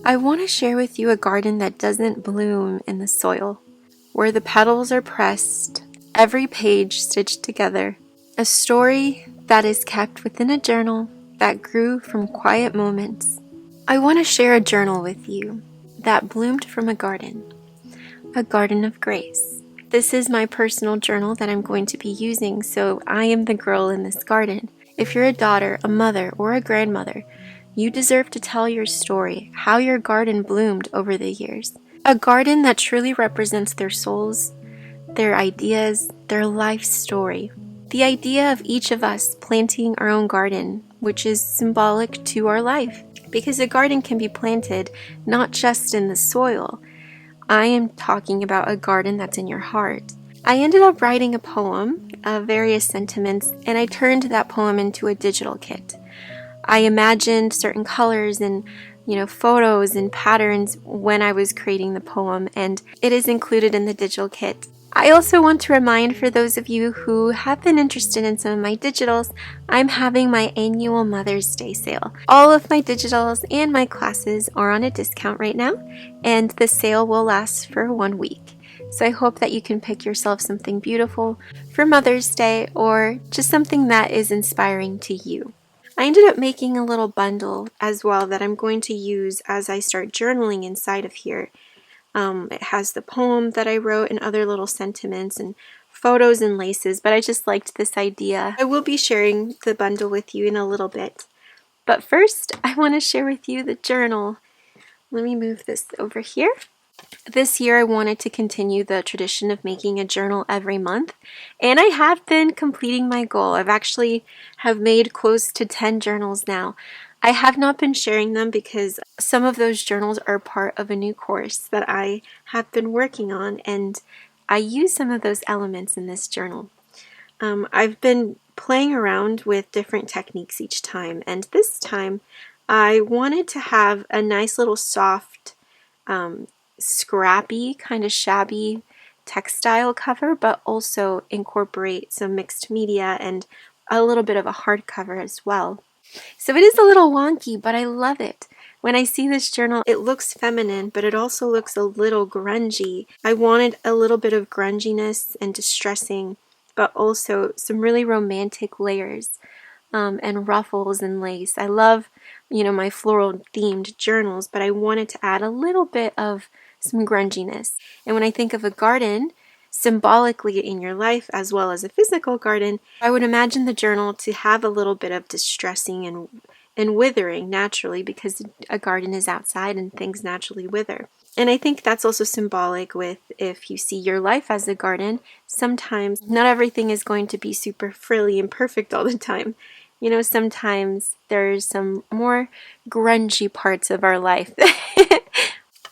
I want to share with you a garden that doesn't bloom in the soil, where the petals are pressed, every page stitched together. A story that is kept within a journal that grew from quiet moments. I want to share a journal with you that bloomed from a garden of grace. This is my personal journal that I'm going to be using, so I am the girl in this garden. If you're a daughter, a mother, or a grandmother, you deserve to tell your story, how your garden bloomed over the years. A garden that truly represents their souls, their ideas, their life story. The idea of each of us planting our own garden, which is symbolic to our life, because a garden can be planted not just in the soil. I am talking about a garden that's in your heart. I ended up writing a poem of various sentiments, and I turned that poem into a digital kit. I imagined certain colors and photos and patterns when I was creating the poem, and it is included in the digital kit. I also want to remind, for those of you who have been interested in some of my digitals, I'm having my annual Mother's Day sale. All of my digitals and my classes are on a discount right now, and the sale will last for 1 week. So I hope that you can pick yourself something beautiful for Mother's Day, or just something that is inspiring to you. I ended up making a little bundle as well that I'm going to use as I start journaling inside of here. It has the poem that I wrote and other little sentiments and photos and laces, but I just liked this idea. I will be sharing the bundle with you in a little bit. But first, I want to share with you the journal. Let me move this over here. This year I wanted to continue the tradition of making a journal every month, and I have been completing my goal. I've actually have made close to 10 journals now. I have not been sharing them because some of those journals are part of a new course that I have been working on, and I use some of those elements in this journal. I've been playing around with different techniques each time, and this time I wanted to have a nice little soft, scrappy, kind of shabby textile cover, but also incorporate some mixed media and a little bit of a hardcover as well. So it is a little wonky, but I love it. When I see this journal, it looks feminine, but it also looks a little grungy. I wanted a little bit of grunginess and distressing, but also some really romantic layers and ruffles and lace. I love, my floral themed journals, but I wanted to add a little bit of some grunginess. And when I think of a garden, symbolically in your life as well as a physical garden, I would imagine the journal to have a little bit of distressing and withering naturally, because a garden is outside and things naturally wither. And I think that's also symbolic with, if you see your life as a garden, sometimes not everything is going to be super frilly and perfect all the time. Sometimes there's some more grungy parts of our life.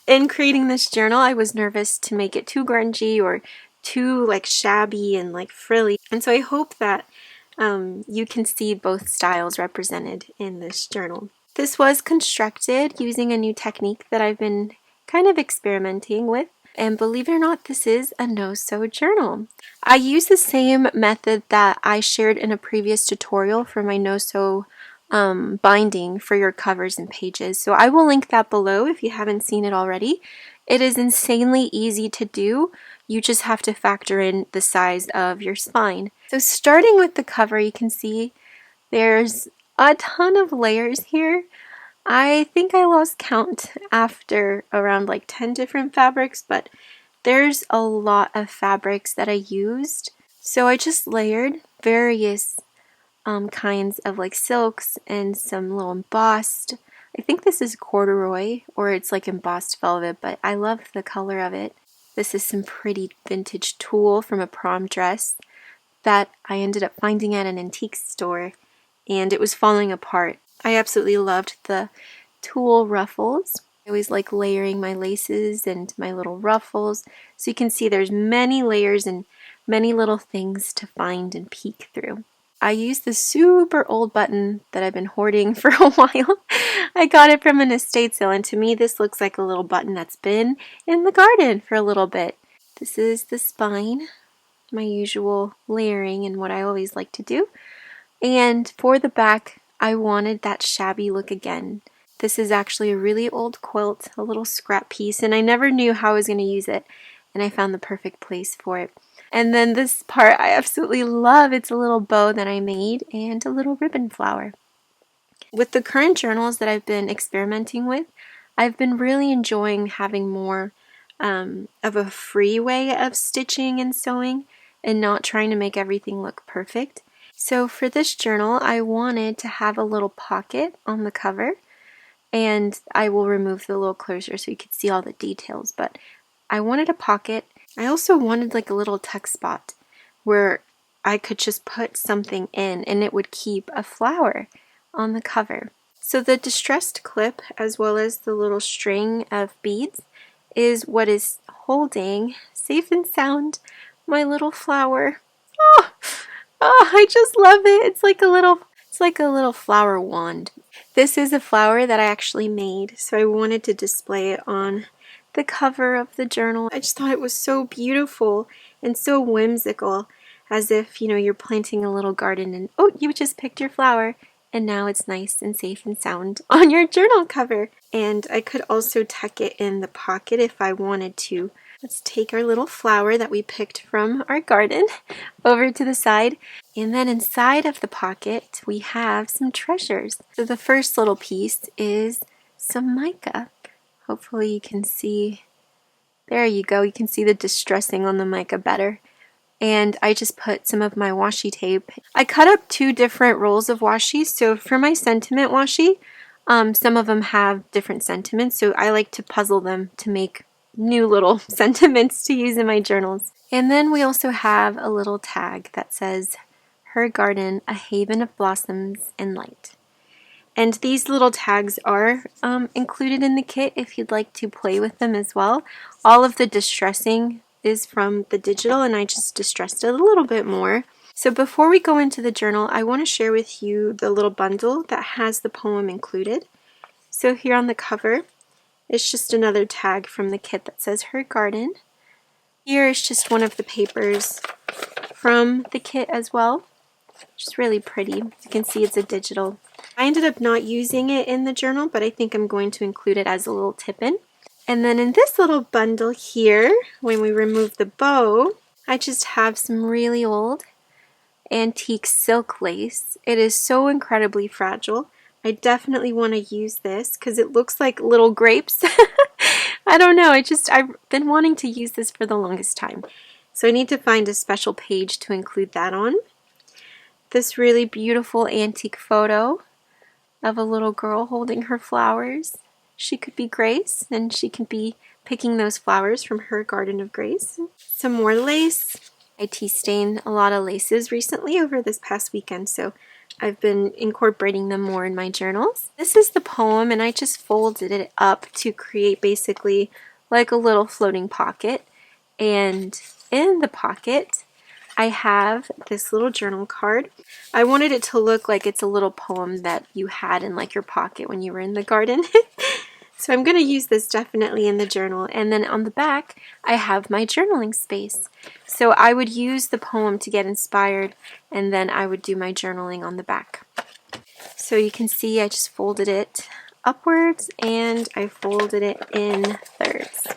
In creating this journal, I was nervous to make it too grungy or too shabby and frilly. And so I hope that you can see both styles represented in this journal. This was constructed using a new technique that I've been kind of experimenting with. And believe it or not, this is a no-sew journal. I use the same method that I shared in a previous tutorial for my no-sew binding for your covers and pages. So I will link that below if you haven't seen it already. It is insanely easy to do. You just have to factor in the size of your spine. So starting with the cover, you can see there's a ton of layers here. I think I lost count after around 10 different fabrics, but there's a lot of fabrics that I used. So I just layered various kinds of silks and some little embossed. I think this is corduroy, or it's embossed velvet, but I love the color of it. This is some pretty vintage tulle from a prom dress that I ended up finding at an antique store, and it was falling apart. I absolutely loved the tulle ruffles. I always like layering my laces and my little ruffles. So you can see there's many layers and many little things to find and peek through. I used the super old button that I've been hoarding for a while. I got it from an estate sale, and to me this looks like a little button that's been in the garden for a little bit. This is the spine, my usual layering and what I always like to do. And for the back, I wanted that shabby look again. This is actually a really old quilt, a little scrap piece, and I never knew how I was going to use it, and I found the perfect place for it. And then this part I absolutely love. It's a little bow that I made and a little ribbon flower. With the current journals that I've been experimenting with, I've been really enjoying having more of a free way of stitching and sewing and not trying to make everything look perfect. So for this journal, I wanted to have a little pocket on the cover, and I will remove the little closure so you can see all the details, but I wanted a pocket. I also wanted like a little tuck spot where I could just put something in and it would keep a flower on the cover. So the distressed clip, as well as the little string of beads, is what is holding, safe and sound, my little flower. Oh, oh, I just love it. It's like a little flower wand. This is a flower that I actually made, so I wanted to display it on the cover of the journal. I just thought it was so beautiful and so whimsical, as if, you know, you're planting a little garden and oh, you just picked your flower and now it's nice and safe and sound on your journal cover. And I could also tuck it in the pocket if I wanted to. Let's take our little flower that we picked from our garden over to the side. And then inside of the pocket, we have some treasures. So the first little piece is some mica. Hopefully you can see, there you go, you can see the distressing on the mica better. And I just put some of my washi tape. I cut up 2 different rolls of washi, so for my sentiment washi, some of them have different sentiments, so I like to puzzle them to make new little sentiments to use in my journals. And then we also have a little tag that says, "Her garden, a haven of blossoms and light." And these little tags are included in the kit if you'd like to play with them as well. All of the distressing is from the digital, and I just distressed it a little bit more. So before we go into the journal, I want to share with you the little bundle that has the poem included. So here on the cover, it's just another tag from the kit that says "Her Garden." Here is just one of the papers from the kit as well. Just really pretty. You can see it's a digital. I ended up not using it in the journal, but I think I'm going to include it as a little tip-in. And then in this little bundle here, when we remove the bow, I just have some really old antique silk lace. It is so incredibly fragile. I definitely want to use this because it looks like little grapes. I don't know, I've been wanting to use this for the longest time. So I need to find a special page to include that on. This really beautiful antique photo of a little girl holding her flowers. She could be Grace, and she could be picking those flowers from her garden of grace. Some more lace. I tea stained a lot of laces recently over this past weekend, so I've been incorporating them more in my journals. This is the poem, and I just folded it up to create basically like a little floating pocket. And in the pocket, I have this little journal card. I wanted it to look like it's a little poem that you had in like your pocket when you were in the garden. So I'm going to use this definitely in the journal. And then on the back, I have my journaling space. So I would use the poem to get inspired, and then I would do my journaling on the back. So you can see I just folded it upwards and I folded it in thirds.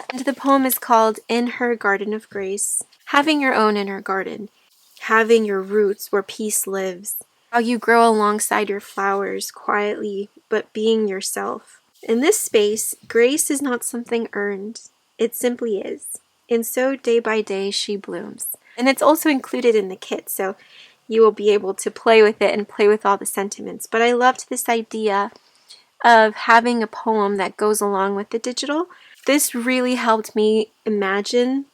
And the poem is called "In Her Garden of Grace." Having your own inner garden, having your roots where peace lives, how you grow alongside your flowers quietly, but being yourself. In this space, grace is not something earned. It simply is. And so day by day she blooms. And it's also included in the kit, so you will be able to play with it and play with all the sentiments. But I loved this idea of having a poem that goes along with the digital. This really helped me imagine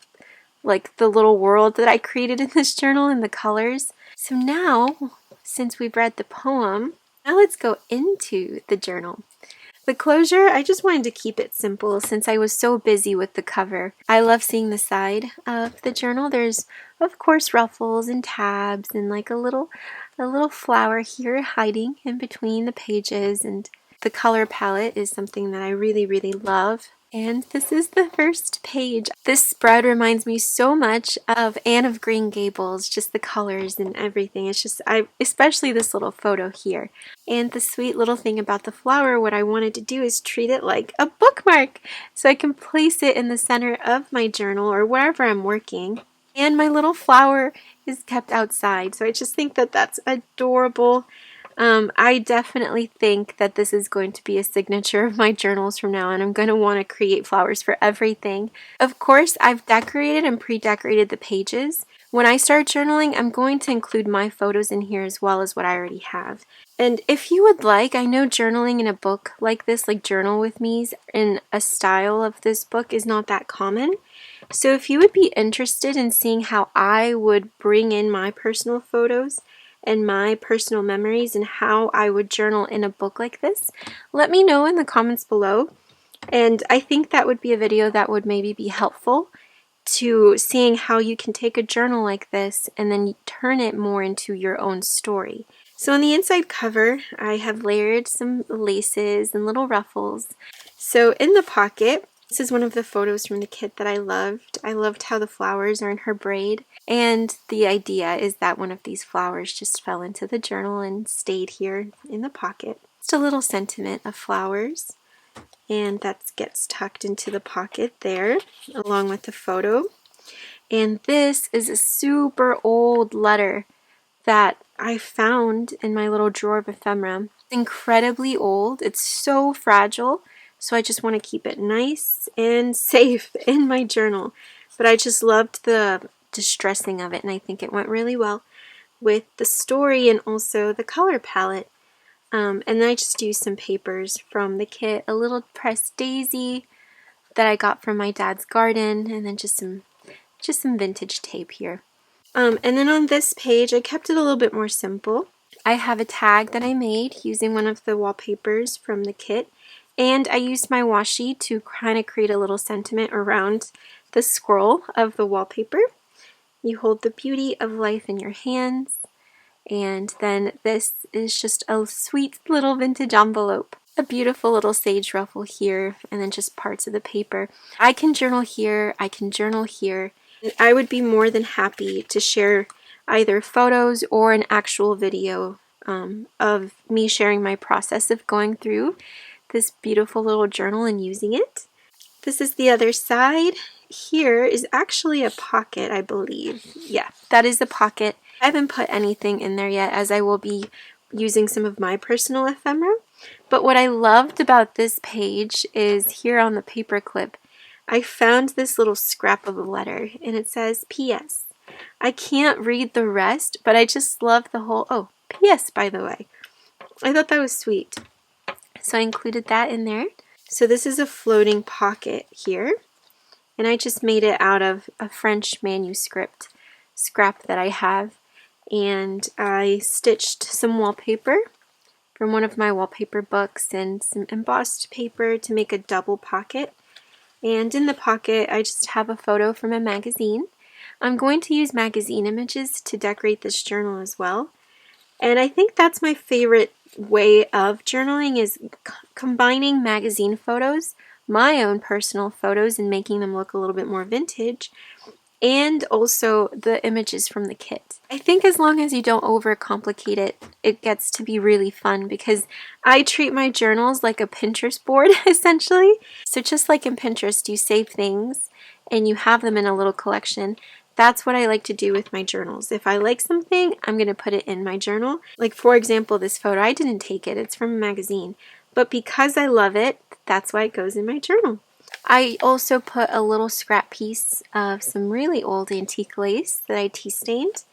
like the little world that I created in this journal and the colors. So now, since we've read the poem, now let's go into the journal. The closure, I just wanted to keep it simple since I was so busy with the cover. I love seeing the side of the journal. There's, of course, ruffles and tabs and like a little flower here hiding in between the pages. And the color palette is something that I really, really love. And this is the first page. This spread reminds me so much of Anne of Green Gables, just the colors and everything. It's just, especially this little photo here. And the sweet little thing about the flower, what I wanted to do is treat it like a bookmark. So I can place it in the center of my journal or wherever I'm working. And my little flower is kept outside. So I just think that that's adorable. I definitely think that this is going to be a signature of my journals from now on. I'm going to want to create flowers for everything. Of course, I've decorated and pre-decorated the pages. When I start journaling, I'm going to include my photos in here as well as what I already have. And if you would like, I know journaling in a book like this, like Journal With Me's, in a style of this book is not that common. So if you would be interested in seeing how I would bring in my personal photos and my personal memories and how I would journal in a book like this, let me know in the comments below. And I think that would be a video that would maybe be helpful to seeing how you can take a journal like this and then turn it more into your own story. So on the inside cover, I have layered some laces and little ruffles. So in the pocket, this is one of the photos from the kit that I loved. I loved how the flowers are in her braid. And the idea is that one of these flowers just fell into the journal and stayed here in the pocket. Just a little sentiment of flowers. And that gets tucked into the pocket there, along with the photo. And this is a super old letter that I found in my little drawer of ephemera. It's incredibly old. It's so fragile. So I just want to keep it nice and safe in my journal. But I just loved the distressing of it, and I think it went really well with the story and also the color palette. And then I just used some papers from the kit, a little pressed daisy that I got from my dad's garden, and then just some vintage tape here. And then on this page, I kept it a little bit more simple. I have a tag that I made using one of the wallpapers from the kit, and I used my washi to kind of create a little sentiment around the scroll of the wallpaper. You hold the beauty of life in your hands, and then this is just a sweet little vintage envelope. A beautiful little sage ruffle here, and then just parts of the paper. I can journal here, I can journal here. I would be more than happy to share either photos or an actual video of me sharing my process of going through this beautiful little journal and using it. This is the other side. Here is actually a pocket, I believe. Yeah, that is a pocket. I haven't put anything in there yet, as I will be using some of my personal ephemera. But what I loved about this page is here on the paper clip, I found this little scrap of a letter, and it says P.S. I can't read the rest, but I just love the whole, oh, P.S. by the way. I thought that was sweet. So I included that in there. So this is a floating pocket here, and I just made it out of a French manuscript scrap that I have, and I stitched some wallpaper from one of my wallpaper books and some embossed paper to make a double pocket. And in the pocket, I just have a photo from a magazine. I'm going to use magazine images to decorate this journal as well. And I think that's my favorite way of journaling is combining magazine photos, my own personal photos, and making them look a little bit more vintage, and also the images from the kit. I think as long as you don't overcomplicate it, it gets to be really fun because I treat my journals like a Pinterest board, essentially. So just like in Pinterest, you save things and you have them in a little collection. That's what I like to do with my journals. If I like something, I'm going to put it in my journal. Like for example, this photo, I didn't take it. It's from a magazine. But because I love it, that's why it goes in my journal. I also put a little scrap piece of some really old antique lace that I tea stained.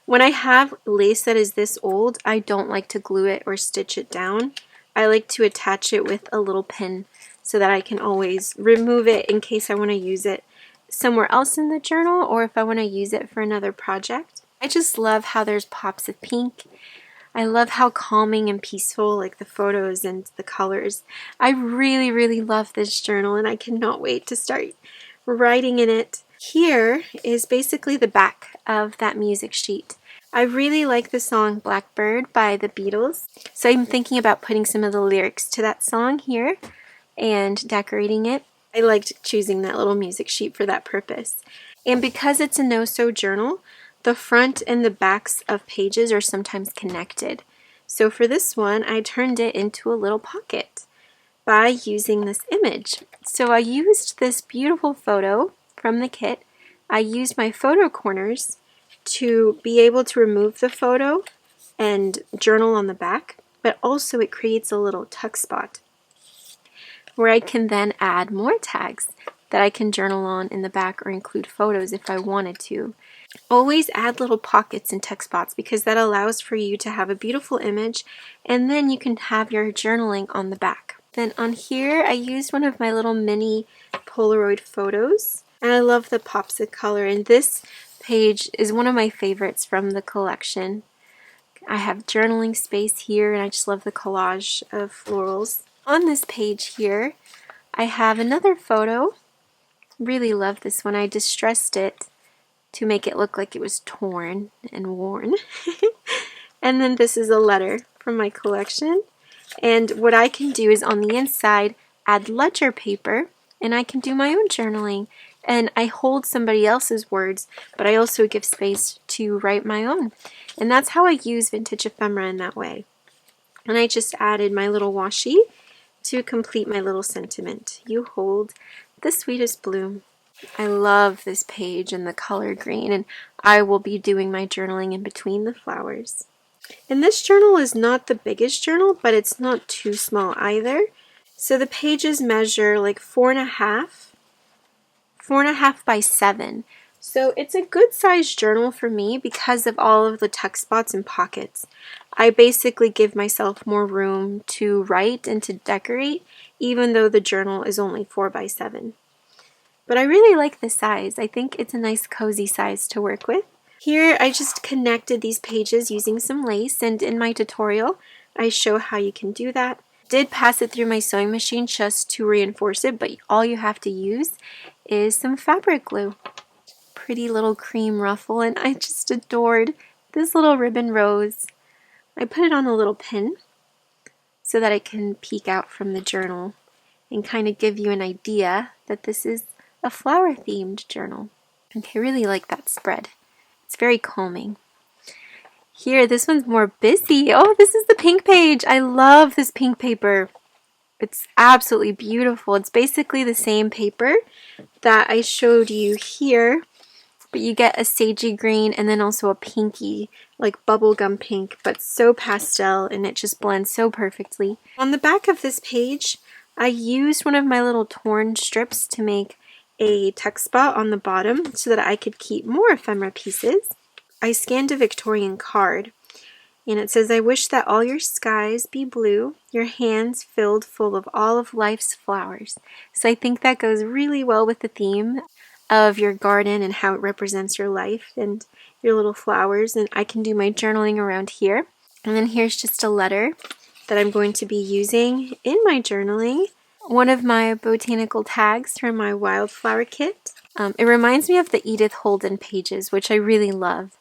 When I have lace that is this old, I don't like to glue it or stitch it down. I like to attach it with a little pin so that I can always remove it in case I want to use it somewhere else in the journal or if I want to use it for another project. I just love how there's pops of pink. I love how calming and peaceful, like the photos and the colors. I really, really love this journal and I cannot wait to start writing in it. Here is basically the back of that music sheet. I really like the song Blackbird by the Beatles, so I'm thinking about putting some of the lyrics to that song here and decorating it. I liked choosing that little music sheet for that purpose. And because it's a no-sew journal, the front and the backs of pages are sometimes connected. So for this one, I turned it into a little pocket by using this image. So I used this beautiful photo from the kit. I used my photo corners to be able to remove the photo and journal on the back, but also it creates a little tuck spot where I can then add more tags that I can journal on in the back or include photos if I wanted to. Always add little pockets and text spots because that allows for you to have a beautiful image, and then you can have your journaling on the back. Then on here I used one of my little mini Polaroid photos, and I love the pops of color, and this page is one of my favorites from the collection. I have journaling space here, and I just love the collage of florals. On this page here I have another photo. Really love this one. I distressed it to make it look like it was torn and worn. And then this is a letter from my collection. And what I can do is on the inside add ledger paper, and I can do my own journaling. And I hold somebody else's words, but I also give space to write my own. And that's how I use vintage ephemera in that way. And I just added my little washi to complete my little sentiment. You hold the sweetest bloom. I love this page and the color green, and I will be doing my journaling in between the flowers. And this journal is not the biggest journal, but it's not too small either. So the pages measure like 4.5 by 7. So it's a good sized journal for me because of all of the tuck spots and pockets. I basically give myself more room to write and to decorate, even though the journal is only 4 by 7. But I really like the size. I think it's a nice cozy size to work with. Here I just connected these pages using some lace, and in my tutorial I show how you can do that. Did pass it through my sewing machine just to reinforce it, but all you have to use is some fabric glue. Pretty little cream ruffle, and I just adored this little ribbon rose. I put it on a little pin so that it can peek out from the journal and kind of give you an idea that this is a flower themed journal. And I really like that spread. It's very calming. Here, this one's more busy. Oh, this is the pink page. I love this pink paper. It's absolutely beautiful. It's basically the same paper that I showed you here, but you get a sagey green and then also a pinky, like bubblegum pink, but so pastel, and it just blends so perfectly. On the back of this page, I used one of my little torn strips to make a tuck spot on the bottom so that I could keep more ephemera pieces. I scanned a Victorian card, and it says, "I wish that all your skies be blue, your hands filled full of all of life's flowers." So I think that goes really well with the theme of your garden and how it represents your life and your little flowers. And I can do my journaling around here. And then here's just a letter that I'm going to be using in my journaling. One of my botanical tags from my wildflower kit. It reminds me of the Edith Holden pages, which I really love.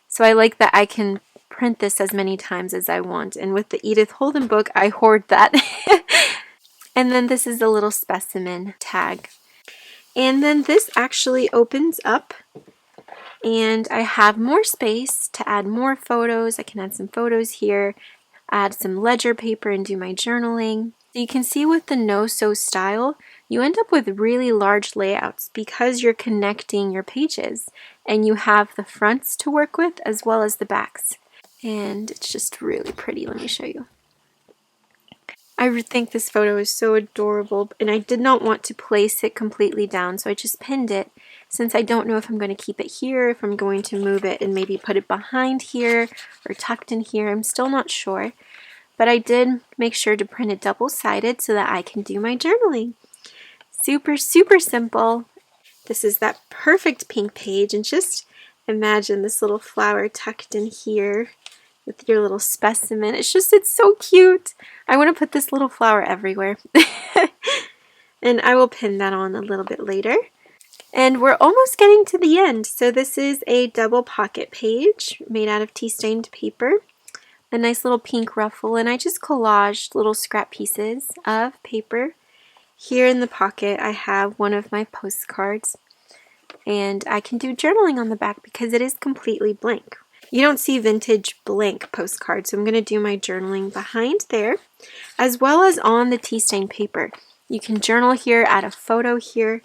So I like that I can print this as many times as I want. And with the Edith Holden book, I hoard that. And then this is a little specimen tag. And then this actually opens up, and I have more space to add more photos. I can add some photos here, add some ledger paper, and do my journaling. So you can see with the no-sew style, you end up with really large layouts because you're connecting your pages, and you have the fronts to work with as well as the backs. And it's just really pretty. Let me show you. I think this photo is so adorable, and I did not want to place it completely down, so I just pinned it since I don't know if I'm going to keep it here, if I'm going to move it and maybe put it behind here or tucked in here. I'm still not sure, but I did make sure to print it double-sided so that I can do my journaling. Super, super simple. This is that perfect pink page, and just imagine this little flower tucked in here with your little specimen. It's so cute. I want to put this little flower everywhere. And I will pin that on a little bit later. And we're almost getting to the end. So this is a double pocket page made out of tea-stained paper. A nice little pink ruffle, and I just collaged little scrap pieces of paper Here in the pocket, I have one of my postcards, and I can do journaling on the back because it is completely blank. You don't see vintage blank postcards, so I'm going to do my journaling behind there, as well as on the tea stain paper. You can journal here, add a photo here.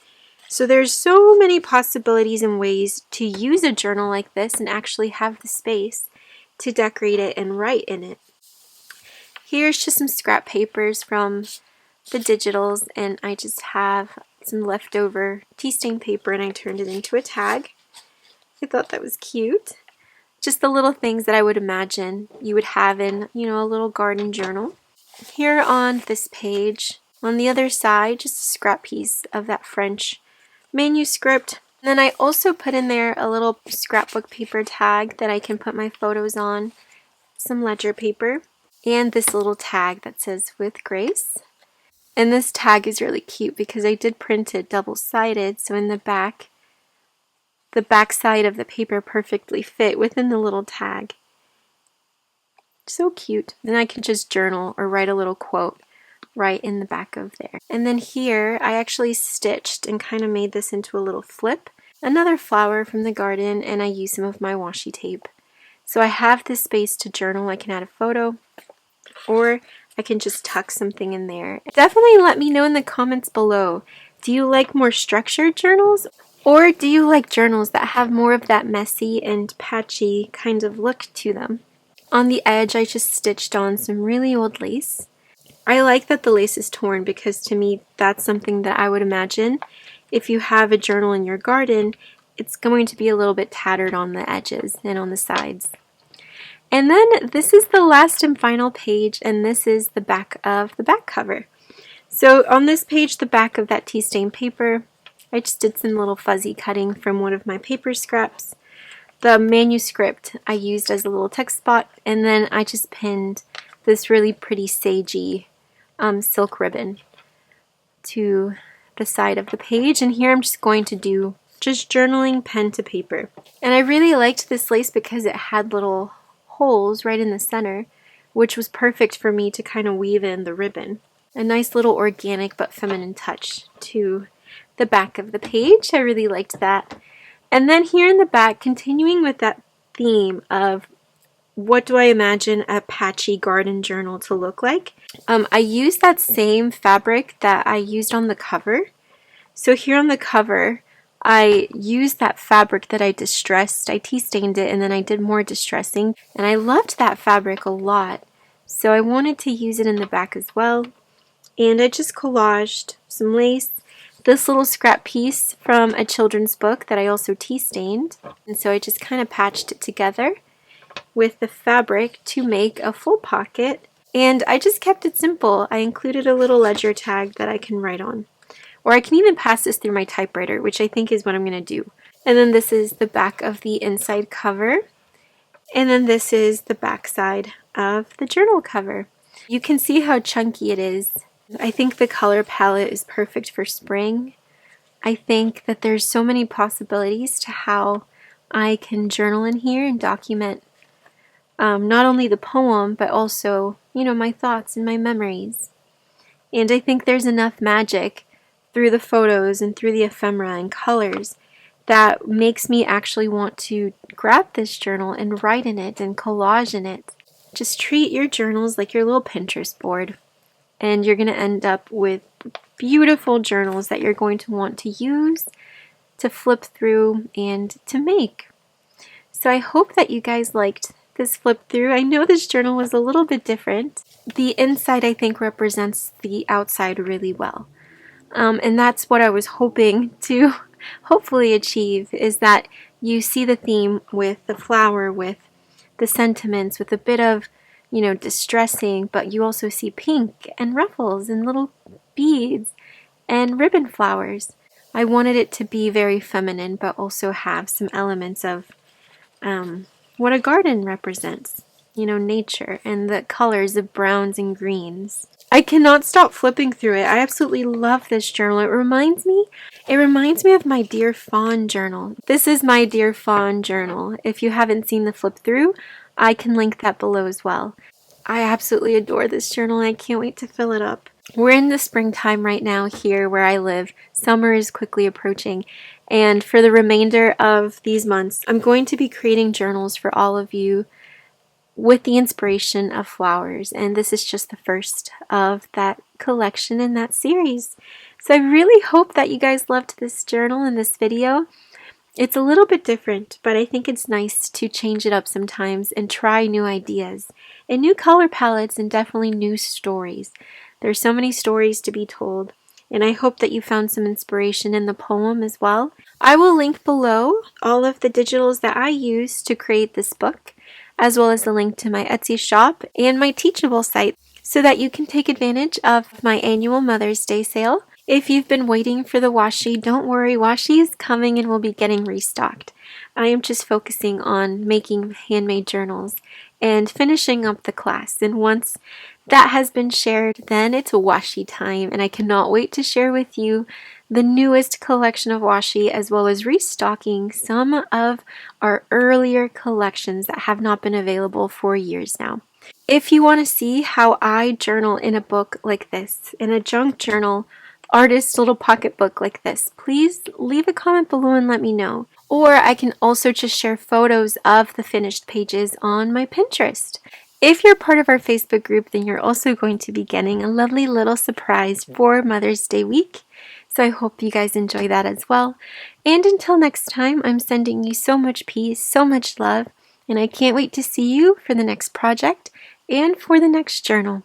So there's so many possibilities and ways to use a journal like this and actually have the space to decorate it and write in it. Here's just some scrap papers from the digitals, and I just have some leftover tea stain paper and I turned it into a tag. I thought that was cute. Just the little things that I would imagine you would have in, a little garden journal. Here on this page, on the other side, just a scrap piece of that French manuscript. And then I also put in there a little scrapbook paper tag that I can put my photos on, some ledger paper, and this little tag that says "With Grace." And this tag is really cute because I did print it double-sided, so in the back side of the paper perfectly fit within the little tag. So cute. Then I can just journal or write a little quote right in the back of there. And then here I actually stitched and kind of made this into a little flip. Another flower from the garden, and I used some of my washi tape. So I have this space to journal. I can add a photo, or I can just tuck something in there. Definitely let me know in the comments below. Do you like more structured journals, or do you like journals that have more of that messy and patchy kind of look to them? On the edge, I just stitched on some really old lace. I like that the lace is torn because to me, that's something that I would imagine. If you have a journal in your garden, it's going to be a little bit tattered on the edges and on the sides. And then this is the last and final page, and this is the back of the back cover. So on this page, the back of that tea stain paper, I just did some little fuzzy cutting from one of my paper scraps. The manuscript I used as a little text spot, and then I just pinned this really pretty sagey silk ribbon to the side of the page. And here I'm just going to do just journaling pen to paper. And I really liked this lace because it had little holes right in the center, which was perfect for me to kind of weave in the ribbon. A nice little organic but feminine touch to the back of the page. I really liked that. And then here in the back, continuing with that theme of what do I imagine a patchy garden journal to look like, I used that same fabric that I used on the cover. So here on the cover, I used that fabric that I distressed. I tea stained it and then I did more distressing, and I loved that fabric a lot. So I wanted to use it in the back as well. And I just collaged some lace, this little scrap piece from a children's book that I also tea stained. And so I just kind of patched it together with the fabric to make a full pocket. And I just kept it simple. I included a little ledger tag that I can write on. Or I can even pass this through my typewriter, which I think is what I'm going to do. And then this is the back of the inside cover. And then this is the back side of the journal cover. You can see how chunky it is. I think the color palette is perfect for spring. I think that there's so many possibilities to how I can journal in here and document not only the poem, but also, my thoughts and my memories. And I think there's enough magic through the photos and through the ephemera and colors that makes me actually want to grab this journal and write in it and collage in it. Just treat your journals like your little Pinterest board, and you're going to end up with beautiful journals that you're going to want to use, to flip through, and to make. So I hope that you guys liked this flip through. I know this journal was a little bit different. The inside, I think, represents the outside really well. And that's what I was hoping to hopefully achieve, is that you see the theme with the flower, with the sentiments, with a bit of, distressing, but you also see pink and ruffles and little beads and ribbon flowers. I wanted it to be very feminine, but also have some elements of what a garden represents, nature, and the colors of browns and greens. I cannot stop flipping through it. I absolutely love this journal. It reminds me of my Dear Fawn journal. This is my Dear Fawn journal. If you haven't seen the flip through, I can link that below as well. I absolutely adore this journal and I can't wait to fill it up. We're in the springtime right now here where I live. Summer is quickly approaching. And for the remainder of these months, I'm going to be creating journals for all of you with the inspiration of flowers. And this is just the first of that collection in that series. So I really hope that you guys loved this journal and this video. It's a little bit different, but I think it's nice to change it up sometimes and try new ideas and new color palettes and definitely new stories. There's so many stories to be told, and I hope that you found some inspiration in the poem as well. I will link below all of the digitals that I use to create this book, as well as a link to my Etsy shop and my Teachable site so that you can take advantage of my annual Mother's Day sale. If you've been waiting for the washi, don't worry, washi is coming and will be getting restocked. I am just focusing on making handmade journals and finishing up the class. And once that has been shared, then it's washi time, and I cannot wait to share with you the newest collection of washi, as well as restocking some of our earlier collections that have not been available for years now. If you want to see how I journal in a book like this, in a junk journal, artist little pocketbook like this, please leave a comment below and let me know. Or I can also just share photos of the finished pages on my Pinterest. If you're part of our Facebook group, then you're also going to be getting a lovely little surprise for Mother's Day week. So I hope you guys enjoy that as well. And until next time, I'm sending you so much peace, so much love, and I can't wait to see you for the next project and for the next journal.